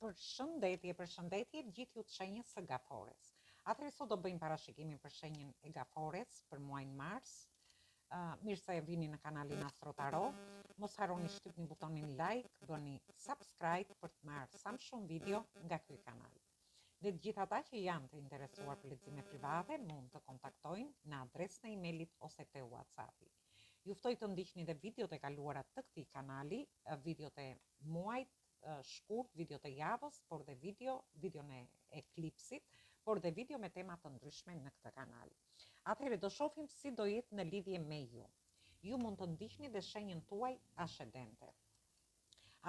Përshëndetje gjithë ju të shenjës së gafores. Atëherë sot do bëjmë parashikimin për shenjën e gafores për muajin mars. Mirë se vini në kanalin Astro Tarot. Mos harroni shtypni butonin like, bëni subscribe për të marrë sa më shumë video nga ky kanal. Dhe të gjithë ata që janë të interesuar për lexime private mund të kontaktojnë në adresën e emailit ose te WhatsAppi. Ju ftoj të ndiqni dhe videot e kaluara të këtij kanali, videot e muajit shkurt, video të javës, por dhe videon e eklipsit, por dhe video me tema të ndryshme në këtë kanal. Atëherë do shohim si do jetë në lidhje me ju. Ju mund të ndiqni dhe shenjën tuaj ascendente.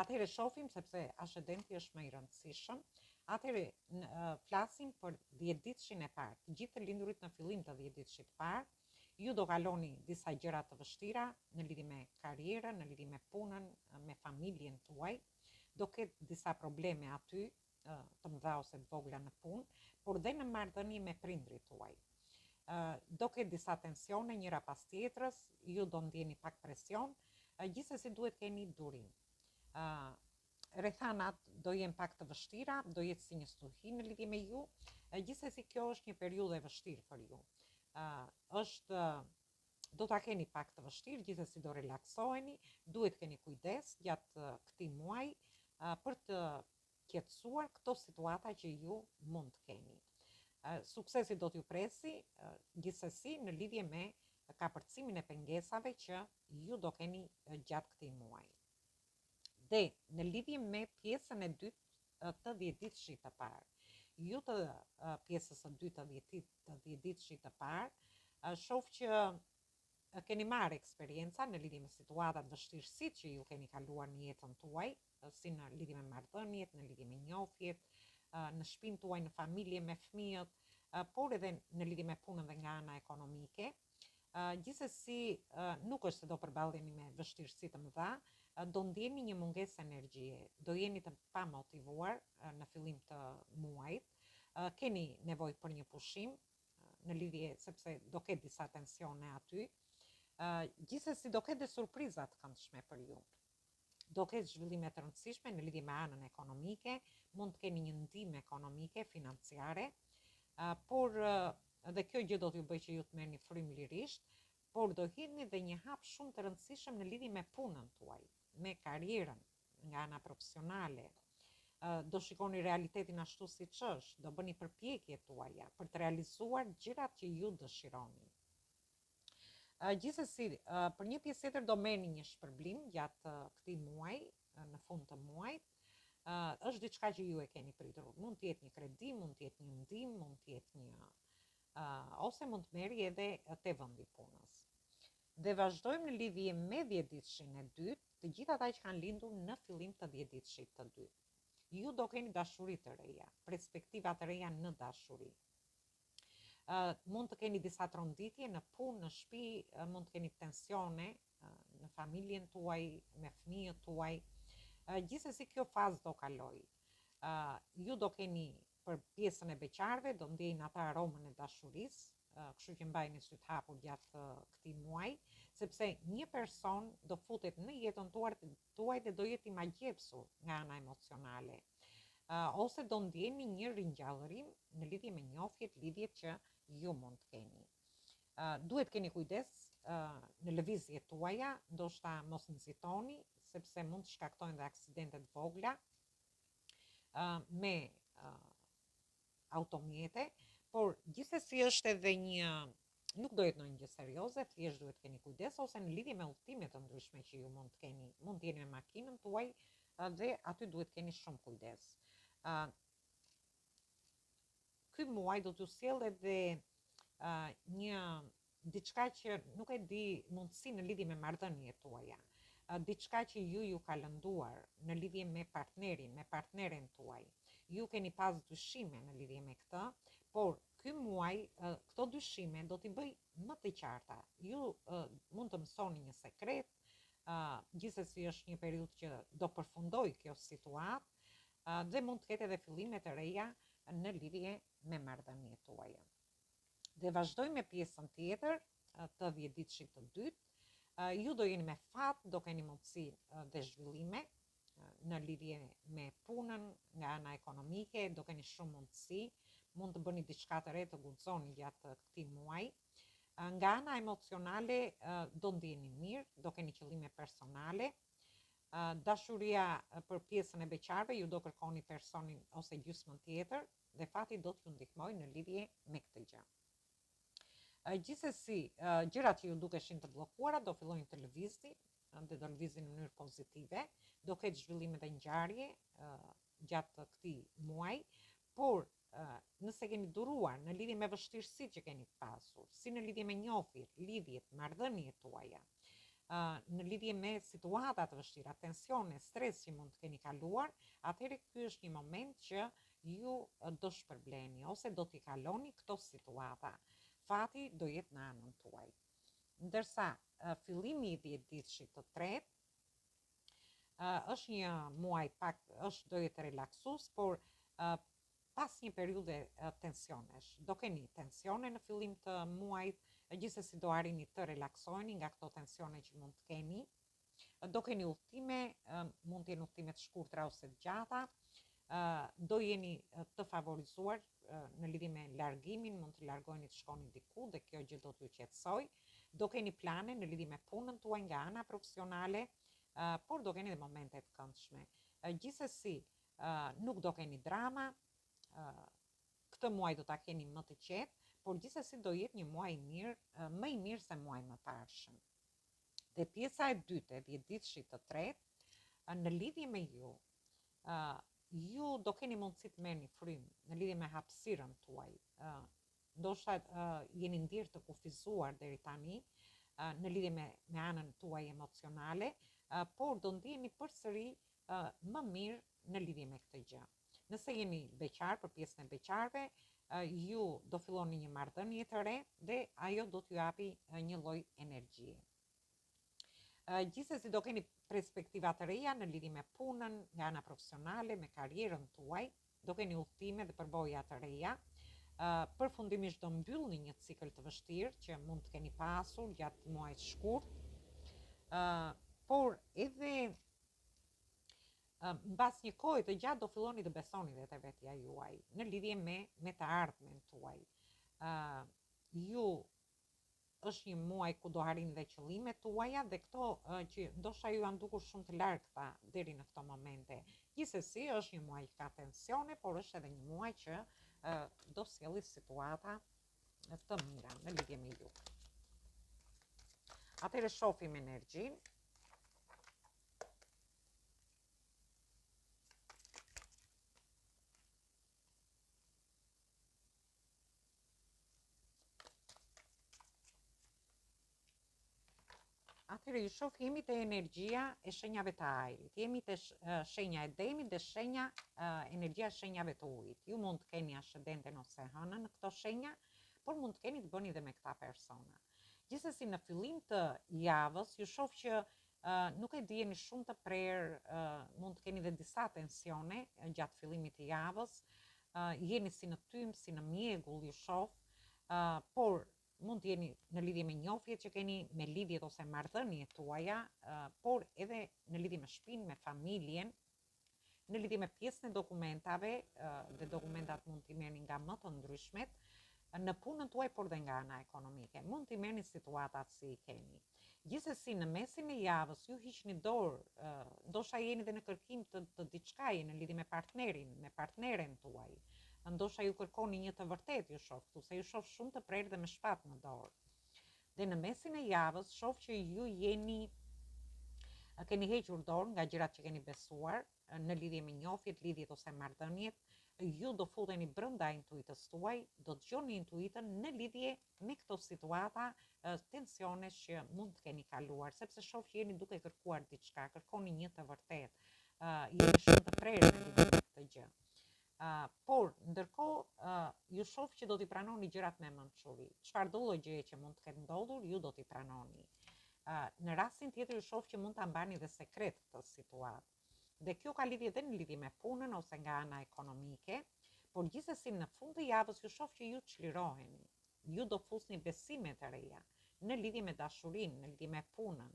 Atëherë shohim sepse ascendenti është më i rëndësishëm. Atëherë flasim për 10 ditëshin e parë. Të gjithë të lindurit në fillim të 10 ditëshit të parë, ju do kaloni disa gjëra të vështira në lidhje me karrierën, në lidhje me punën, me familjen tuaj. Do ketë disa probleme aty, të mëdha ose të vogla në punë, por dhe në marrëdhënie me prindrit tuaj. Do ketë disa tensione njëra pas tjetrës, ju do ndjeni pak presion, gjithsesi duhet keni durim. Rrethanat do jenë pak të vështira, do jetë si një stuhi në lidhje me ju, gjithsesi kjo është një periudhë e vështirë për ju. Do ta keni pak të vështirë, gjithsesi do relaksoheni, duhet keni kujdes gjatë këtij muaji për të qetësuar këto situata që ju mund të keni. Suksesi do t'ju presi, gjithsesi në lidhje me kapërcimin e pengesave që ju do keni gjatë këtij muaji. Dhe në lidhje me pjesën e dytë të 10 ditëshit të parë, ju të pjesës së dytë të 10 ditëshit të parë, shoh që keni marrë eksperjenca në lidhje me situatat vështirësitë që ju keni kaluar në jetën tuaj, si në lidhje me marrëdhëniet, në lidhje me njohjet, në shtëpinë tuaj, në familje, me fëmijët, por edhe në lidhje me punën dhe nga ana ekonomike. Gjithsesi nuk është se do përballeni me vështirësi të mëdha, do ndjeni një mungesë energjie, do jeni të pamotivuar në fillim të muajit, keni nevojë për një pushim në lidhje sepse do ketë disa tensione aty. Gjithsesi do ketë surpriza të këndshme për ju. Do ketë zhvillime të rëndësishme në lidhje me anën ekonomike, mund të keni një ndihmë ekonomike, financiare, por dhe kjo gjë do t'ju bëjë që ju të merrni frymë lirisht, por do hidhni dhe një hap shumë të rëndësishëm në lidhje me punën tuaj, me karrierën nga ana profesionale. Do shikoni realitetin ashtu siç është, do bëni përpjekjet tuaja për të realizuar gjërat që ju dëshironi. Gjithsesi, për një pjesë tjetër do merrni një shpërblim gjatë këtij muaji, në fund të muajit. Është diçka që ju e keni pritur. Mund të jetë një kredi, mund të jetë një ndihmë, mund të jetë një ose mund të merri edhe te vendi punës. Dhe vazhdojmë në lidhje me 10 ditëshin e dytë, të gjithë ata që kanë lindur në fillim të 10 ditëshit të dytë. Ju do keni dashuri të reja, perspektiva të reja në dashuri. Mund të keni disa tronditje në punë, në shtëpi, mund të keni tensione në familjen tuaj, me fëmijët tuaj. Gjithsesi kjo fazë do kaloj. Ju do keni për pjesën e beqarëve, do ndjejnë ata aromën e dashurisë, kështu që mbajini syt hapur gjatë këtij muaji, sepse një person do futet në jetën tuaj dhe do jetë i magjepsur nga ana emocionale. Ose do ndjeni një ringjallërim në lidhje me njohjet, lidhjet që ju mund të keni. Duhet keni kujdes në lëvizjet tuaja, ndoshta mos nxitoni, sepse mund të shkaktojnë dhe aksidente të vogla me automjete, por gjithsesi është edhe nuk do jetë ndonjë gjë serioze, thjesht duhet keni kujdes ose në lidhje me udhëtime të ndryshme që ju mund të keni, mund të jeni me makinën tuaj dhe aty duhet keni shumë kujdes. Ky muaj do t'ju sjellë edhe një diçka që nuk e di, mundësi në lidhje me marrëdhëniet tuaja. Diçka që ju ka lënduar në lidhje me partnerin, me partneren tuaj. Ju keni pas dyshime në lidhje me këtë, por ky muaj këto dyshime do t'i bëj më të qarta. Ju mund të mësoni një sekret, gjithsesi është një periudhë që do përfundoj kjo situatë dhe mund të ketë edhe fillime të reja në lidhje me marrëdhëniet tuaja. Dhe vazhdojmë me pjesën tjetër të 10 ditëshit të dytë. Ju do jeni me fat, do keni mundësi dhe zhvillime, në lidhje me punën, nga ana ekonomike, do keni shumë mundësi, mund të bëni diçka të re të guxoni gjatë këtij muaji. Nga ana emocionale do ndjeni mirë, do keni qëllime personale. Dashuria për pjesën e beqarve ju do kërkoni personin ose gjysmën tjetër dhe fati do t'ju ndihmojë në lidhje me këtë gjë. Gjithsesi, gjërat që ju dukeshin të bllokuara do fillojnë të lëvizni dhe do lëvizin në mënyrë pozitive, do ketë zhvillime dhe ngjarje gjatë këtij muaji, por nëse keni duruar në lidhje me vështirësitë që keni pasur, si në lidhje me njohjet, lidhjet, marrëdhëniet tuaja, në lidhje me situata të vështira, tensione, stres që mund të keni kaluar, atëherë ky është një moment që ju do shpërbleni ose do t'i kaloni këto situata. Fati do jetë në anën tuaj. Ndërsa fillimi i 10 ditësh të tretë është një muaj pak, do jetë relaksues, por pas një periudhe tensionesh. Do keni tensione në fillim të muajit, gjithsesi do arrini të relaksoheni nga këto tensione që mund të keni. Do keni udhëtime, mund të jenë udhëtime të shkurtra ose të gjata. Do jeni të favorizuar në lidhje me largimin, mund të largoheni të shkoni diku dhe kjo gjë do t'ju qetësoj. Do keni plane në lidhje me punën tuaj nga ana profesionale, por do keni dhe momente të këndshme. Gjithsesi, nuk do keni drama, këtë muaj do ta keni më të qetë, por gjithsesi do jetë një muaj i mirë, më i mirë se muaji më parshëm. Dhe pjesa e dytë e 10 ditësh të tretë, në lidhje me ju do keni mundësi të merrni frymë në lidhje me hapësirën tuaj. Ndoshta jeni ndjerë të kufizuar deri tani në lidhje me anën tuaj emocionale, por do ndiheni përsëri më mirë në lidhje me këtë gjë. Nëse jeni beqar, për pjesën e beqarve, ju do filloni një marrëdhënie të re dhe ajo do t'ju japi një lloj energjie. Gjithsesi do keni perspektiva të reja në lidhje me punën, nga ana profesionale, me karrierën tuaj, do keni udhëtime dhe përvoja të reja. Përfundimisht do mbyllni një cikël të vështirë që mund të keni pasur gjatë muajit të shkurtë, por edhe mbas një kohe të gjatë do filloni të besoni dhe te vetja juaj në lidhje me të ardhmen tuaj. Ju është një muaj ku do arrini dhe qëllimet tuaja dhe këto që ndoshta ju janë dukur shumë të largëta deri në këto momente. Gjithsesi është një muaj që ka tensione, por është edhe një muaj që do sjellë situata të mira në lidhje me ju. Atëherë shohim energjinë. Atëherë ju shoh jemi te energjia e shenjave të ajrit, jemi te shenja e demit dhe energjia e shenjave të ujit. Ju mund të keni ascendenten ose hënën në këto shenja, por mund të keni të bëni dhe me këta persona. Gjithsesi në fillim të javës ju shoh që nuk e dijeni shumë të prerë, mund të keni dhe disa tensione gjatë fillimit të javës, jeni si në tym, si në mjegull ju shoh, por mund të jeni në lidhje me njohjet që keni, me lidhjet ose marrëdhëniet tuaja, por edhe në lidhje me shtëpinë, me familjen, në lidhje me pjesën e dokumentave, dhe dokumentat mund t'i merrni nga më të ndryshmet, në punën tuaj, por dhe nga ana ekonomike. Mund t'i merrni situatat si i keni. Gjithsesi në mesin e javës ju hiqni dorë, ndoshta jeni dhe në kërkim të diçkaje në lidhje me partnerin, me partneren tuaj. Ndoshta ju kërkoni një të vërtet ju shoh këtu, se ju shoh shumë të prerë dhe me shpatë në dorë. Dhe në mesin e javës shoh që ju keni hequr dorë nga gjërat që keni besuar në lidhje me njohjet, lidhjet ose marrëdhëniet. Ju do futeni brenda intuitës tuaj, do dëgjoni intuitën në lidhje me këto situata, tensionesh që mund të keni kaluar, sepse shoh që jeni duke kërkuar diçka, kërkoni një të vërtet, jeni shumë të prerë në lidhje me këtë gjë. Por ndërkohë ju shoh që do t'i pranoni gjërat me mençuri. Çfarë do lloj gjëje që mund të ketë ndodhur, ju do t'i pranoni. Në rastin tjetër ju shoh që mund ta mbani dhe sekret këtë situatë. Dhe kjo ka lidhje edhe në lidhje me punën ose nga ana ekonomike, por gjithsesi në fund të javës ju shoh që ju çliroheni. Ju do fusni besime të reja në lidhje me dashurinë, në lidhje me punën.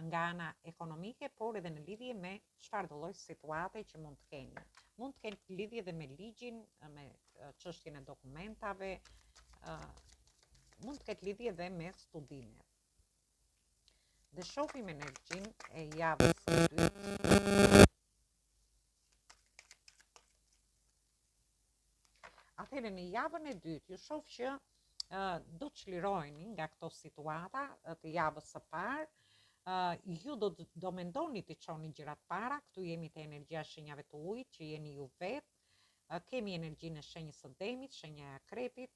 nga ana ekonomike, por edhe në lidhje me çfarë do lloj situate që mund të keni. Mund të kenë lidhje edhe me ligjin, me çështjen e dokumentave, mund të ketë lidhje edhe me studimet. Dhe shohim energjinë e javës së dytë. Atëherë në javën e dytë ju shoh që do të çliroheni nga këto situata të javës së parë. Ju do mendoni të çoni gjërat para, këtu jemi te energjia e shenjave të ujit, që jeni ju vetë. Kemi energjinë e shenjës së demit, shenja e akrepit,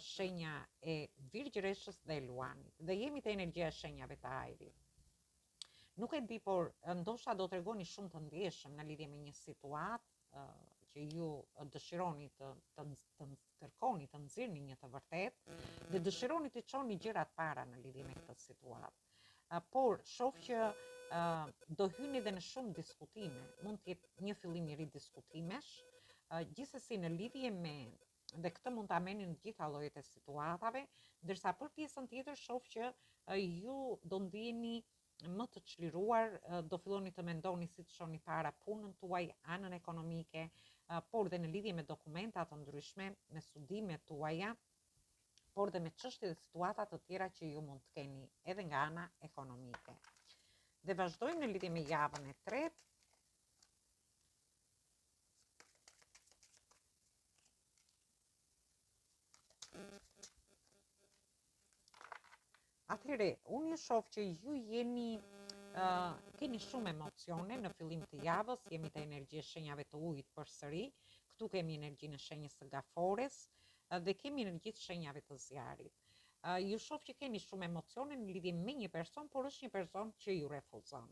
shenja e virgjëreshës dhe luanit. Dhe jemi te energjia e shenjave të ajrit. Nuk e di, por ndoshta do t'rregoni shumë të ndjeshëm në lidhje me një situatë që ju dëshironi të kërkoni të nxirrni një të vërtetë dhe dëshironi të çoni gjërat para në lidhje me këtë situatë. Por shoh që do hyni edhe në shumë diskutime, mund të jetë një fillim i ri diskutimesh, gjithsesi në lidhje me, dhe këtë mund ta merrni në gjitha llojet e situatave, ndërsa për pjesën tjetër shoh që ju do ndiheni më të çliruar, do filloni të mendoni si të çoni para punën tuaj, anën ekonomike, por dhe në lidhje me dokumenta të ndryshme, me studimet tuaja, por dhe me çështje dhe situata të tjera që ju mund të keni edhe nga ana ekonomike. Dhe vazhdojmë në lidhje me javën e tretë. Atëherë, unë ju shoh që ju keni shumë emocione në fillim të javës, jemi te energjia e shenjave të ujit përsëri, këtu kemi energjinë e shenjës së gafores dhe kemi energjitë e shenjave të zjarit. Ju shoh që keni shumë emocione në lidhje me një person, por është një person që ju refuzon.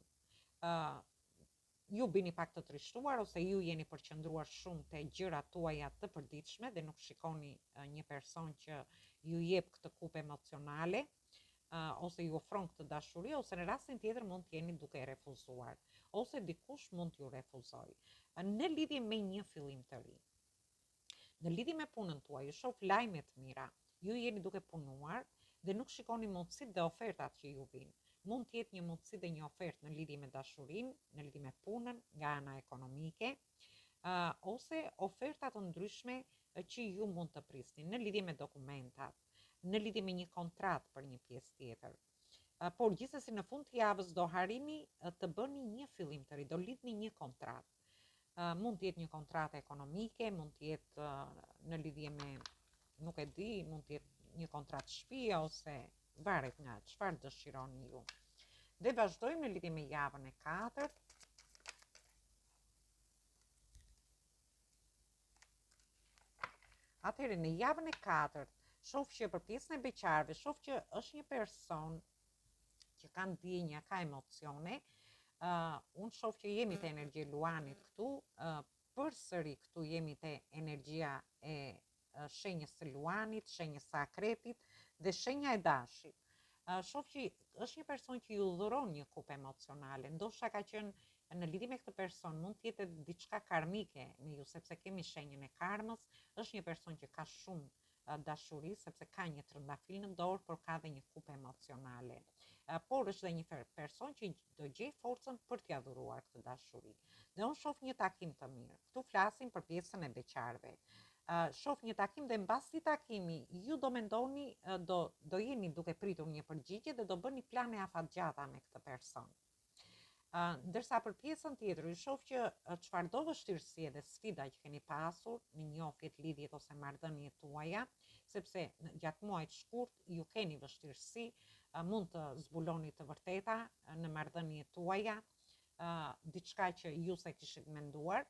Ju bini pak të trishtuar ose ju jeni përqendruar shumë te gjërat tuaja të përditshme dhe nuk shikoni një person që ju jep këtë kupë emocionale, ose ju ofron këtë dashuri, ose në rastin tjetër mund të jeni duke refuzuar, ose dikush mund t'ju refuzoj. Në lidhje me një fillim të ri. Në lidhje me punën tuaj, ju shoh lajme të mira. Ju jeni duke punuar dhe nuk shikoni mundësitë dhe ofertat që ju vijnë. Mund të jetë një mundësi dhe një ofertë në lidhje me dashurinë, në lidhje me punën nga ana ekonomike, ose oferta të ndryshme që ju mund të prisni në lidhje me dokumentat, në lidhje me një kontratë për një pjesë tjetër. Por gjithsesi në fund të javës do harrimi të bëni një fillim të ri, do lidhni një kontratë. Mund të jetë një kontratë ekonomike, mund të jetë në lidhje me, nuk e di, mund të jetë një kontratë shtëpie ose varet nga çfarë dëshironi ju. Dhe vazhdojmë në lidhje me javën e katërt. Atëherë në javën e katërt, shoh që për pjesën e beqarëve, shoh që është një person që ka ndjenja, ka emocione. Unë shoh që jemi te energjia e luanit këtu, përsëri këtu jemi te energjia e shenjës së luanit, shenjës së akrepit dhe shenja e dashit. Shoh që është një person që ju dhuron një kupë emocionale, ndoshta ka qenë në lidhje me këtë person, mund të jetë diçka karmike me ju, sepse kemi shenjën e karmës, është një person që ka shumë dashuri, sepse ka një trëndafil në dorë, por ka dhe një kupë emocionale. Por është dhe një person që do gjej forcën për t'ia dhuruar këtë dashuri. Dhe unë shoh një takim të mirë. Këtu flasim për pjesën e beqarëve. Shoh një takim dhe mbas këtij takimi ju do mendoni, do jeni duke pritur një përgjigje dhe do bëni plane afatgjata me këtë person. Ndërsa për pjesën tjetër ju shoh që çfarëdo vështirësi dhe sfida që keni pasur në njohjet, lidhjet ose marrëdhëniet tuaja, sepse gjatë muajit shkurt ju keni vështirësi, mund të zbuloni të vërteta në marrëdhëniet tuaja, diçka që ju se kishit menduar.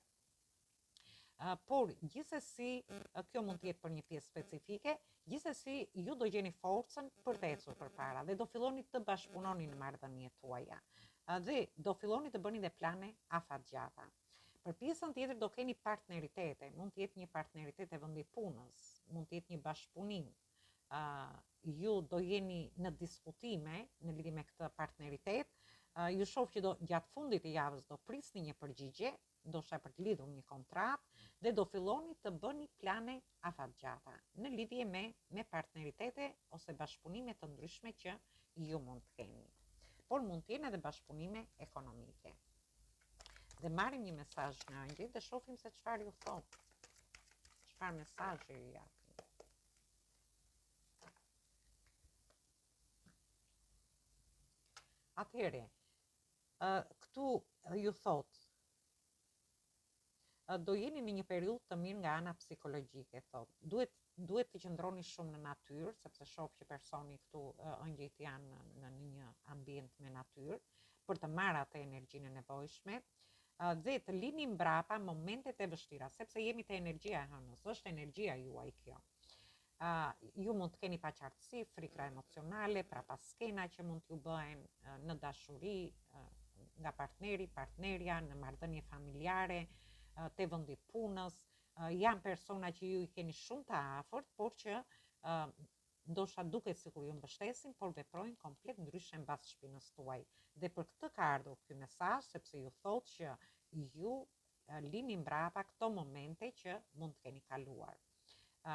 Por gjithsesi kjo mund të jetë për një pjesë specifike, gjithsesi ju do gjeni forcën për të ecur përpara dhe do filloni të bashkëpunoni në marrëdhëniet tuaja. Dhe do filloni të bëni dhe plane afatgjata. Për pjesën tjetër do keni partneritete, mund të jetë një partneritet e vendi punës, mund të jetë një bashkëpunim. Ju do jeni në diskutime në lidhje me këtë partneritet. Ju shoh që gjatë fundit të javës do prisni një përgjigje, ndoshta për të lidhur një kontratë dhe do filloni të bëni plane afatgjata në lidhje me partneritete ose bashkëpunime të ndryshme që ju mund të keni. por mund të jenë edhe bashkëpunime ekonomike. Dhe marrim një mesazh nga angjëjt dhe shohim se çfarë ju thot. Çfarë mesazhi ju japin. Atëherë, këtu ju thot do jeni në një periudhë të mirë nga ana psikologjike, thot. Duhet të qëndroni shumë në natyrë, sepse shoh që personi këtu ëngjëjt janë në një ambient me natyrë, për të marrë atë energjinë e nevojshme, dhe të lini mbrapa momentet e vështira, sepse jemi te energjia e hënës, është energjia juaj kjo. Ju mund të keni paqartësi, frikra emocionale, prapaskena që mund t'ju bëhen në dashuri, nga partneri, partnerja, në marrëdhënie familjare, te vendi punës, janë persona që ju i keni shumë të afërt, por që ndoshta duket sikur ju mbështesin, por veprojnë komplet ndryshe mbas shpinës tuaj. Dhe për këtë ka ardhur ky mesazh, sepse ju thotë që ju lini mbrapa këto momente që mund të keni kaluar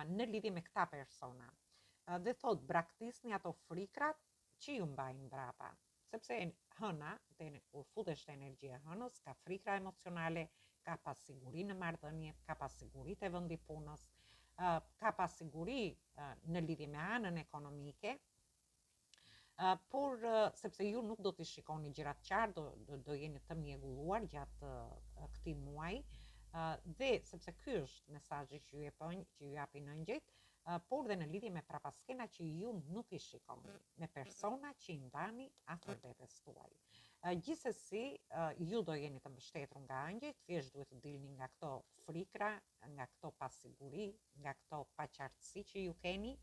në lidhje me këta persona. Dhe thotë braktisni ato frikrat që ju mbajnë mbrapa, sepse hëna, kur futesh te energjia e hënës, ka frikra emocionale, ka pasiguri në marrëdhënie, ka pasiguri te vendi punës, ka pasiguri në lidhje me anën ekonomike, por sepse ju nuk do t'i shikoni gjërat qartë, do jeni të mjegulluar gjatë këtij muaji, dhe sepse ky është mesazhi që ju japin ëngjëjt, por dhe në lidhje me prapaskena që ju nuk i shikoni, me persona që i ndani afër vetes tuaj. Gjithsesi, ju do jeni të mbështetur nga ëngjëjt, thjesht duhet të dilni nga këto frikra, nga këto pasiguri, nga këto paqartësi që ju keni,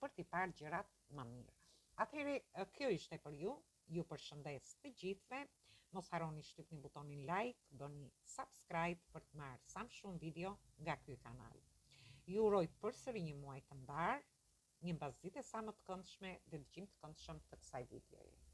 për t'i parë gjërat më mirë. Atëherë, kjo ishte për ju përshëndes të gjithëve, mos harroni shtypni butonin like, bëni subscribe për të marrë sa më shumë video nga ky kanal. Ju uroj përsëri një muaj të mbar, një mbasditë sa më të këndshme dhe dëgjim të këndshëm të kësaj videoje.